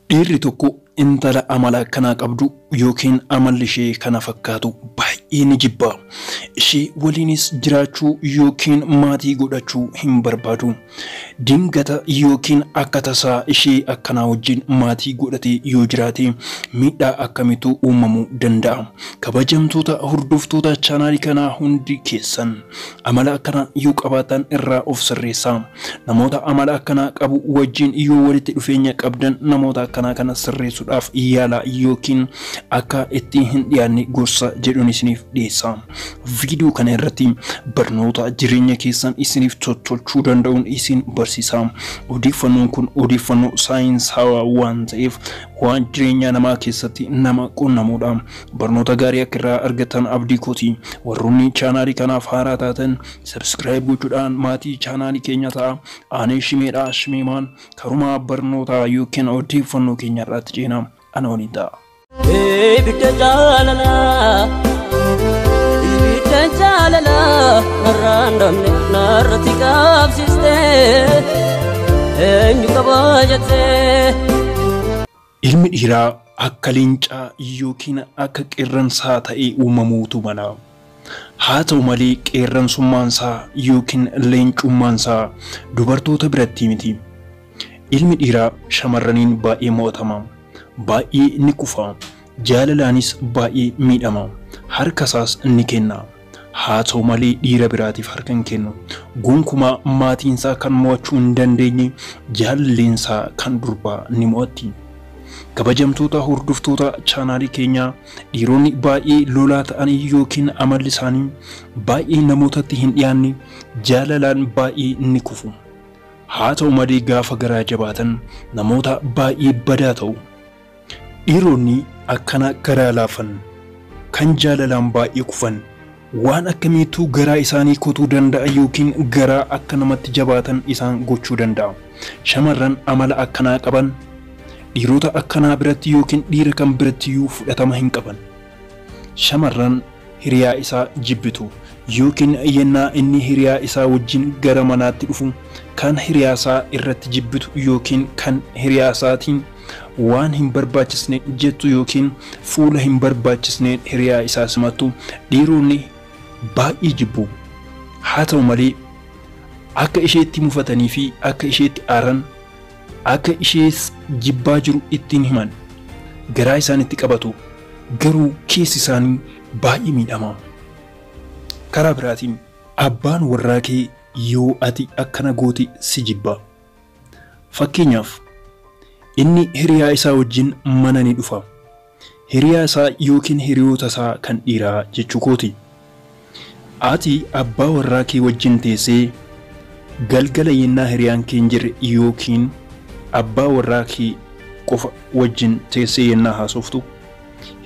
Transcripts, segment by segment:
Dhiirri tokko intala amala akkanaa qabdu yookiin amalli ishee kana fakkaatu baay'ee ni jibba. Ishee waliinis jiraachuu yookiin maatii godhachuu hin barbaadu. Dingata yookiin akka tasaa ishee akkanaa wajjin maatii godhatee yoo jiraate miidhaa akkamiitu uumamuu danda'a? Kabajamtoota hordoftoota chaanaalii kanaa hundi keessan amala akkanaa yoo qabaatan irraa of sirreessaa. Namoota amala akkanaa qabu wajjin yoo walitti dhufeenya qabdan namoota akkanaa kana sirreessuudhaaf yaala yookiin akka itti hin dhiyaanne gorsa jedhuun isiniif dhiyeessa. Viidiyoo kana irratti barnoota jireenya keessan isiniif tolchuu danda'uun isin barsiisa. Odeeffannoon kun odeeffannoo saayinsawaa waan ta'eef waan jireenya namaa keessatti nama qunnamuudha. Barnoota gaarii akka irraa argatan abdii kooti. Warroonni chaanaalii kanaaf haaraa taatan subscribe gochuudhaan maatii chaanaalii keenya ta'a. Ani shimeedha shimeemaan karuma barnoota yookiin odeeffannoo keenya irratti ceena. Ana waliin ta'a. Ibidda jaalala narraan damne narratti qabsiste eenyu qaba jettee. Ilmi dhiiraa akka leencaa yookiin akka qeerransaa ta'ee uumamuutu mala. Haa ta'u malee qeerransummaansaa yookiin leencummaansaa dubartoota biratti miti. Ilmi dhiiraa shamarraniin baay'ee mo'atama. Baay'ee ni kufa. Jaalalaanis baay'ee miidhama. Harkasaas ni kenna. Haa ta'u malee dhiira biraatiif harka hin kennu. Gonkumaa maatiinsaa kan mo'achuu hin dandeenye jaalaleensaa kan durbaa ni mo'atti. Kabajamtoota hordoftoota chaanaalii keenyaa dhiironni baay'ee lolaa ta'anii yookiin amalli isaanii baay'ee namootatti hin dhiyaanne jaalalaan baay'ee ni kufu. Haa ta'u malee gaafa garaa jabaatan namoota baay'ee badaa ta'u. Dhiironni akkana garaa laafan kan jaalalaan baay'ee kufan waan akkamiitu garaa isaanii kutuu danda'a yookiin garaa akka namatti jabaatan isaan gochuu danda'a. Shamarran amala akkanaa qaban dhiirota akkanaa biratti yookiin dhiira kan birattiyyuu fudhatama hin qaban. Shamarran hiriyaa isaa jibbitu yookiin yennaa inni hiriyaa isaa wajjin gara manaatti dhufu kan hiriyaa isaa irratti jibbitu yookiin kan hiriyaa isaatiin waan hin barbaachisne jettu yookiin fuula hin barbaachisne hiriyaa isaa simattu dhiironni baay'ee jibbu. Haa ta'u malee akka isheetti mufatanii fi akka isheetti aaran akka ishees jibbaa jiru ittiin himan garaa isaanitti qabatu garuu keessi isaanii baay'ee miidhama. Karaa biraatiin abbaan warraa kee yoo ati akkana gooti si jibba. Fakkeenyaaf inni hiriyaa isaa wajjin mana ni dhufa. Hiriyaa isaa yookiin hiriyoota isaa kan dhiiraa jechuu kooti. Ati abbaa warraa kee wajjin teessee galgala yennaa hiriyaan kee hin jirre yookiin abbaa warraa kee qofa wajjin teessee yennaa haasoftu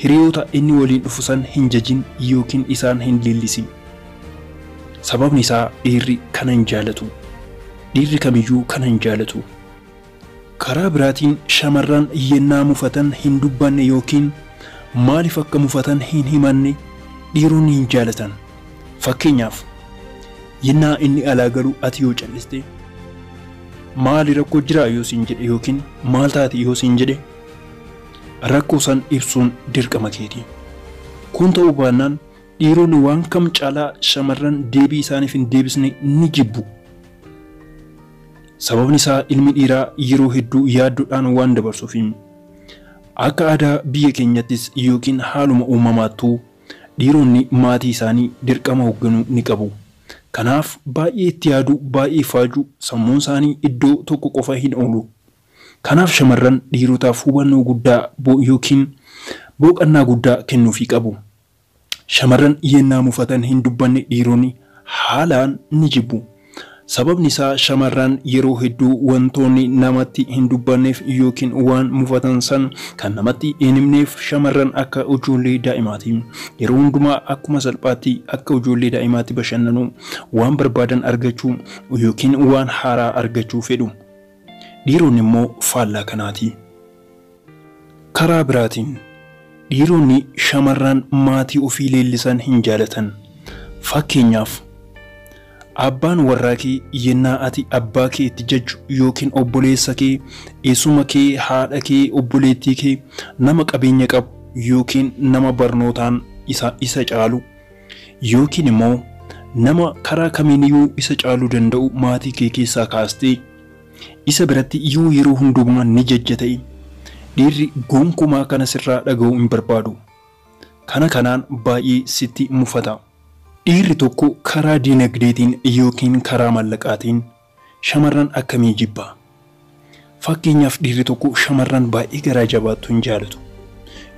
hiriyoota inni waliin dhufu san hin jajin yookiin isaan hin leellisin. Sababni isaa dhiirri kana hin jaalatu. Dhiirri kamiyyuu kana hin jaalatu. Karaa biraatiin shamarran yennaa mufatan hin dubbanne yookiin maaliif akka mufatan hin himanne dhiironni hin jaalatan. Fakkeenyaaf yennaa inni alaa galu ati yoo calliste maali rakkoo jira yoo siin jedhe yookiin maal taati yoo siin jedhe rakkoo san ibsuun dirqama keeti. Kun ta'uu baannaan dhiironni waan kam caalaa shamarran deebii isaaniif hin deebisne ni jibbu. Sababni isaa ilmi dhiiraa yeroo hedduu yaaddoodhaan waan dabarsuuf. Akka aadaa biyya keenyattis yookiin haaluma uumamaattuu dhiironni maatii isaanii dirqama hoogganuu ni qabu. Kanaaf baay'ee itti yaaduu baay'ee faajuu sammuun isaanii iddoo tokko qofa hin oolu. Kanaaf shamarran dhiirotaaf hubannoo guddaa yookiin boqannaa guddaa kennuufii qabu. Shamarran yennaa mufatan hin dubbanne dhiironni haalaan ni jibbu. Sababni isaa shamarran yeroo hedduu wantoonni namatti hin dubbanneef yookiin waan mufatan san kan namatti hin himneef shamarran akka ijoollee daa'imaati. Yeroo hundumaa akkuma salphaatti akka ijoollee daa'imaatti bashannanu waan barbaadan argachuu yookiin waan haaraa argachuu fedhu. Dhiironni immoo faallaa kanaati. Karaa biraatiin dhiironni shamarran maatii ofii leellisan hin jaalatan. Fakkeenyaaf Abbaan warraa kee yennaa ati abbaa kee itti jajju yookiin obboleessa kee, eessuma kee, haadha kee, obboleettii kee nama qabeenya qabu yookiin nama barnootaan isa caalu yookiin immoo nama karaa kamiiniyyuu isa caaluu danda'u maatii kee keessaa kaastee isa biratti yoo yeroo hundumaa ni jajja ta'e dhiirri gonkumaa kana sirraa dhaga'uu hin barbaadu. Kanaan baay'ee sitti mufata. Dhiirri tokko karaa dinagdeetiin yookiin karaa maallaqaatiin shamarran akkamii jibba? Fakkeenyaaf dhiirri tokko shamarran baay'ee garaa jabaattu hin jaalatu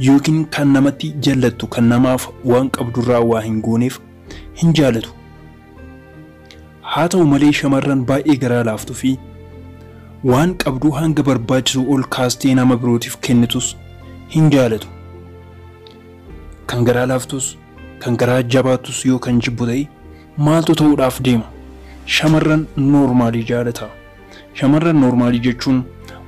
yookiin kan namatti jallattu kan namaaf waan qabdurraa waa hin gooneef hin jaalatu. Haa ta'u malee shamarran baay'ee garaa laaftuu fi waan qabdu hanga barbaachisu ol kaastee nama birootiif kennitus hin jaalatu. Kan garaa laaftus kan garaa jabaattus yoo kan jibbu ta'e maaltu ta'uudhaaf deema? Shamarran noormaalii jaalata. Shamarran noormaalii jechuun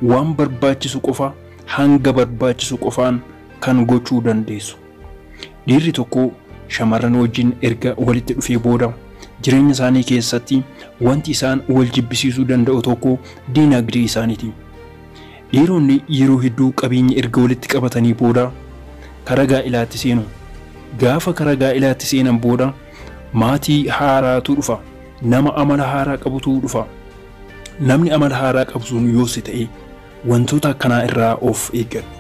waan barbaachisu qofa hanga barbaachisu qofaan kan gochuu dandeessu. Dhiirri tokko shamarran wajjin erga walitti dhufee booda jireenya isaanii keessatti wanti isaan wal jibbisiisuu danda'u tokko dinagdee isaaniiti. Dhiironni yeroo hedduu qabeenya erga walitti qabatanii booda karaa gaa'ilaatti seenu. Gaafa karaa gaa'ilaatti seenan booda maatii haaraatu dhufa. Nama amala haaraa qabutu dhufa. Namni amala haaraa qabu sun yoo si ta'e wantoota akkanaa irraa of eeggadhu.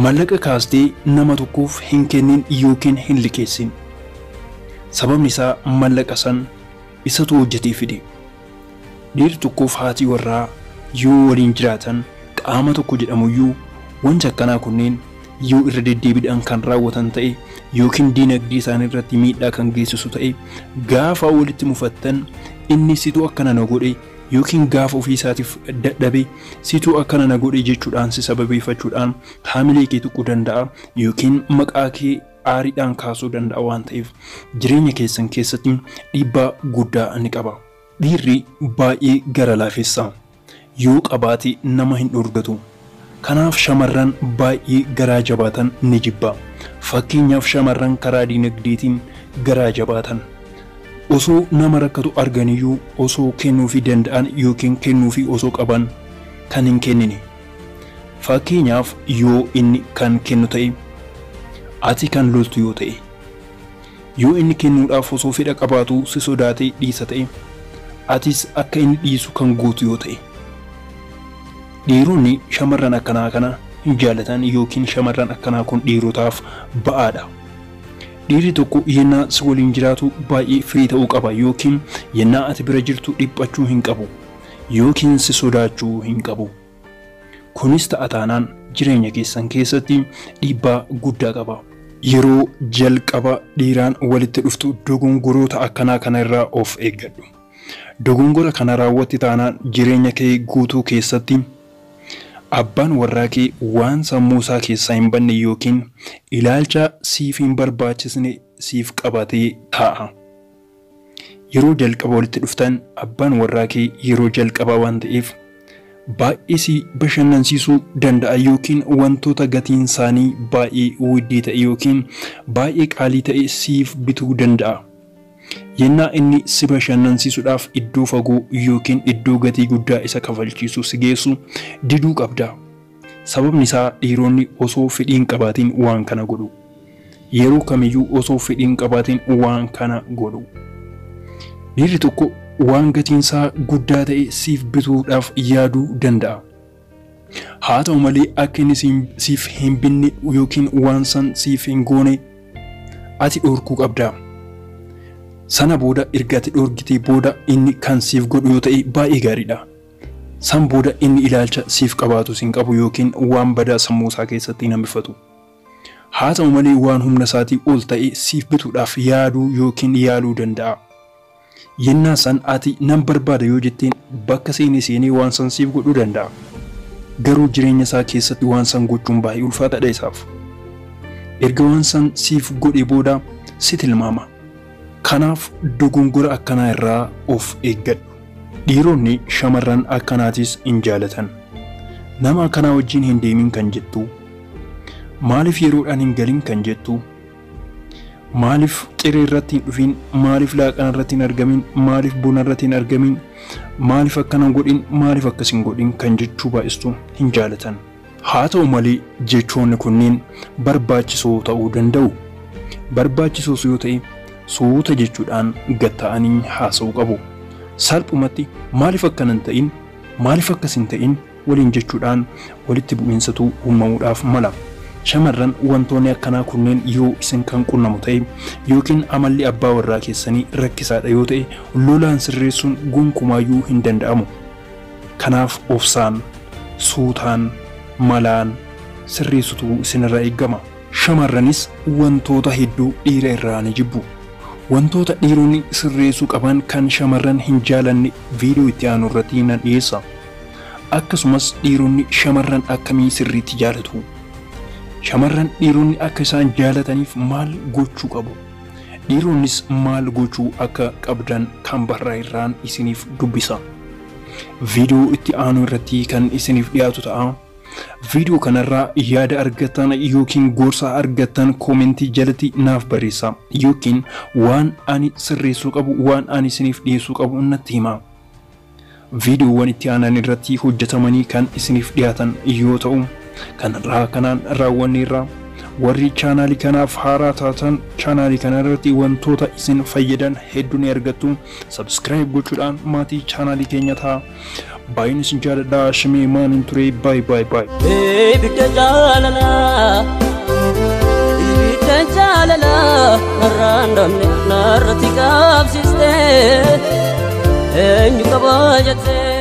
Mallaqa kaastee nama tokkoof hin kennin yookiin hin liqeessin. Sababni isaa mallaqa san isatu hojjetee fide. Dhiirri tokkoof haati warraa yoo waliin jiraatan qaama tokko jedhamuyyuu wanti akkanaa kunneen yoo irra deddeebiidhaan kan raawwatan ta'e yookiin dinagdee isaanii irratti miidhaa kan geessisu ta'e gaafa walitti mufattan inni situ akkana na godhe yookiin gaafa ofii isaatiif dadhabe situ akkana na godhe jechuudhaan si sababeeffachuudhaan haamilee kee tuquu danda'a yookiin maqaa kee aariidhaan kaasuu danda'a waan ta'eef jireenya keessan keessatti dhiibbaa guddaa ni qaba. Dhiirri baay'ee gara laafessa yoo qabaate nama hin dhorgatu. Kanaaf shamarran baay'ee garaa jabaatan ni jibba. Fakkeenyaaf shamarran karaa dinagdeetiin garaa jabaatan osoo nama rakkatu arganiyyuu osoo kennuufii danda'an yookiin kennuufii osoo qaban kan hin kennine. Fakkeenyaaf yoo inni kan kennu ta'e ati kan loltu yoo ta'e yoo inni kennuudhaaf osoo fedha qabaatu si sodaatee dhiisa ta'e atis akka inni dhiisu kan gootu yoo ta'e. Dhiironni shamarran akkanaa kana hin jaalatan yookiin shamarran akkanaa kun dhiirotaaf ba'aadha. Dhiirri tokko yennaa si waliin jiraatu baay'ee firii ta'uu qaba yookiin yennaa ati bira jirtu dhiphachuu hin qabu yookiin si sodaachuu hin qabu. Kunis ta'a taanaan jireenya keessan keessatti dhiibbaa guddaa qaba. Yeroo jalqaba dhiiraan walitti dhuftu dogongoroota akkanaa kana irraa of eeggadhu. Dogongora kana raawwatti taanaan jireenya kee guutuu keessatti abbaan warraa kee waan sammuu isaa keessaa hin banne yookiin ilaalcha siif hin barbaachisne siif qabatee taa'a. Yeroo jalqaba walitti dhuftan abbaan warraa kee yeroo jalqabaa waan ta'eef baay'ee si bashannansiisuu danda'a yookiin wantoota gatiin isaanii baay'ee widdii ta'e yookiin baay'ee qaalii ta'e siif bituu danda'a. Yennaa inni si bashannansiisuudhaaf iddoo fagoo yookiin iddoo gatii guddaa isa kafalchiisu si geessu diduu qabda. Sababni isaa dhiironni osoo fedhiin qabaatiin waan kana godhu. Yeroo kamiyyuu osoo fedhiin qabaatiin waan kana godhu. Dhiirri tokko waan gatiin isaa guddaa ta'e siif bituudhaaf yaaduu danda'a. Haa ta'u malee akka inni siif hin binne yookiin waan san siif hin goone ati dhorkuu qabda. Sana booda erga ati dhorgitee booda inni kan siif godhu yoo ta'e baay'ee gaariidha. San booda inni ilaalcha siif qabaatu sin qabu yookiin waan badaa sammuu isaa keessatti hin hambifatu. Haa ta'u malee waan humna isaatii ol ta'e siif bituudhaaf yaaduu yookiin yaaluu danda'a. Yennaa san ati nan barbaada yoo jetteen bakka seenee waan san siif godhuu danda'a. Garuu jireenya isaa keessatti waan san gochuun baay'ee ulfaataadha isaaf. Erga waan san siif godhee booda si tilmaama. Kanaaf dogongora akkanaa irraa of eeggadhu. Dhiironni shamarran akkanaatis hin jaalatan. Nama akkanaa wajjin hin deemin kan jettu, maaliif yeroodhaan hin galin kan jettu, Maaliif xiree irratti hin dhufin? Maaliif laaqana irratti hin argamin? Maaliif buna irratti hin argamin? Maaliif akkana godhin? Maaliif akkas hin godhin kan jechuu baay'istu hin jaalatan. Haa ta'u malee jechoonni kunneen barbaachisoo ta'uu danda'u. Barbaachisoos yoo ta'e suuta jechuudhaan gatta'anii haasa'uu qabu. Salphumatti maaliif akkana hin ta'in? Maaliif akkas hin ta'in? Waliin jechuudhaan walitti bu'iinsatu uumamuudhaaf mala. Shamarran wantoonni akkanaa kunneen yoo isin kan qunnamu ta'e yookiin amalli abbaa warraa keessanii rakkisaadha yoo ta'e lolaan sirreessuun gonkumaayyuu hin danda'amu. Kanaaf obsaan, suutaan, malaan sirreessutu isinirraa eegama. Shamarranis wantoota hedduu dhiira irraa ni jibbu. Wantoota dhiironni sirreessuu qaban kan shamarran hin jaalanne viidiyoo itti aanu irratti nan dhiyeessa. Akkasumas dhiironni shamarran akkamii sirriitti jaalatu? Shamarran dhiironni akka isaan jaalataniif maal gochuu qabu? Dhiironnis maal gochuu akka qabdan kan barraa irraan isiniif dubbisa. Viidiyoo itti aanu irratti kan isiniif dhiyaatu ta'a. Viidiyoo kanarraa yaada argattan yookiin gorsa argattan koomentii jalatti naaf barreessaa yookiin waan ani sirreessuu qabu waan ani isiniif dhiyeessuu qabu natti himaa. Viidiyoowwan itti aanan irratti hojjetamanii kan isiniif dhiyaatan yoo ta'u kanarraa kanaan raawwanneerra. Warri chaanaalii kanaaf haaraa taatan chaanaalii kana irratti wantoota isin fayyadan hedduu ni argattu. Subscribe gochuudhaan maatii chaanaalii keenya ta'a. Baay'een isin jaaladha. Shimee maanin ture. Bye bye bye. Ibidda jaalala narraan dhabne narratti qabsiiste eenyu qaba jettee